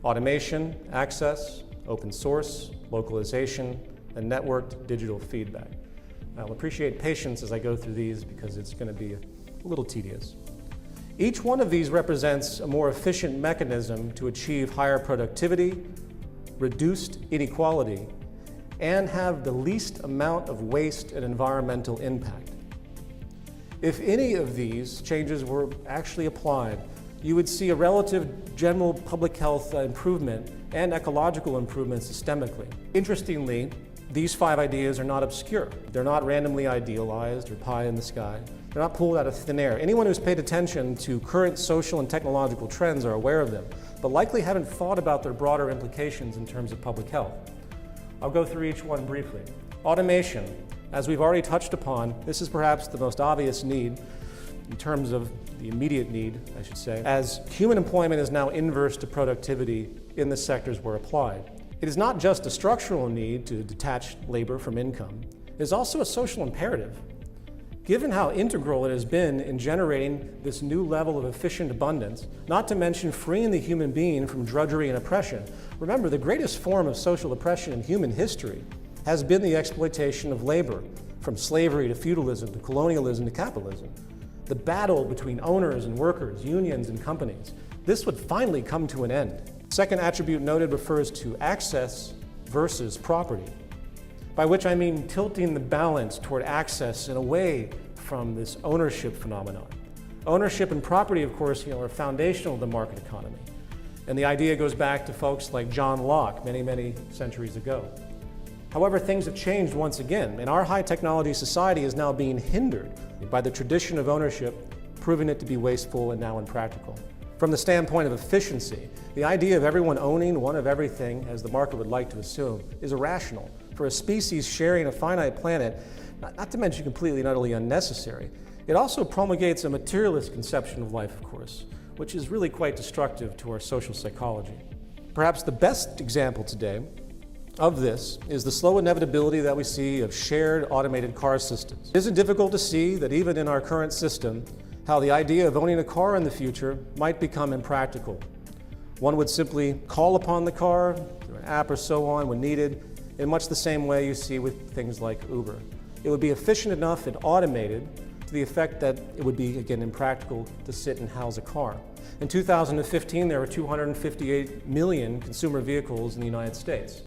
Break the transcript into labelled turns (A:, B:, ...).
A: automation, access, open source, localization, and networked digital feedback. I'll appreciate patience as I go through these because it's going to be a little tedious. Each one of these represents a more efficient mechanism to achieve higher productivity, reduced inequality, and have the least amount of waste and environmental impact. If any of these changes were actually applied, you would see a relative general public health improvement and ecological improvement systemically. Interestingly, these 5 ideas are not obscure. They're not randomly idealized or pie in the sky. They're not pulled out of thin air. Anyone who's paid attention to current social and technological trends are aware of them, but likely haven't thought about their broader implications in terms of public health. I'll go through each one briefly. Automation. As we've already touched upon, this is perhaps the most obvious need in terms of the immediate need, I should say, as human employment is now inverse to productivity in the sectors where applied. It is not just a structural need to detach labor from income, it is also a social imperative. Given how integral it has been in generating this new level of efficient abundance, not to mention freeing the human being from drudgery and oppression, remember the greatest form of social oppression in human history has been the exploitation of labor, from slavery to feudalism to colonialism to capitalism. The battle between owners and workers, unions and companies, this would finally come to an end. Second attribute noted refers to access versus property, by which I mean tilting the balance toward access and away from this ownership phenomenon. Ownership and property, of course, are foundational to the market economy. And the idea goes back to folks like John Locke many centuries ago. However, things have changed once again, and our high technology society is now being hindered by the tradition of ownership, proving it to be wasteful and now impractical. From the standpoint of efficiency, the idea of everyone owning one of everything, as the market would like to assume, is irrational. For a species sharing a finite planet, not to mention completely and utterly unnecessary, it also promulgates a materialist conception of life, of course, which is really quite destructive to our social psychology. Perhaps the best example today of this is the slow inevitability that we see of shared automated car systems. It isn't difficult to see that even in our current system, how the idea of owning a car in the future might become impractical. One would simply call upon the car through an app or so on when needed, in much the same way you see with things like Uber. It would be efficient enough and automated to the effect that it would be, again, impractical to sit and house a car. In 2015, there were 258 million consumer vehicles in the United States.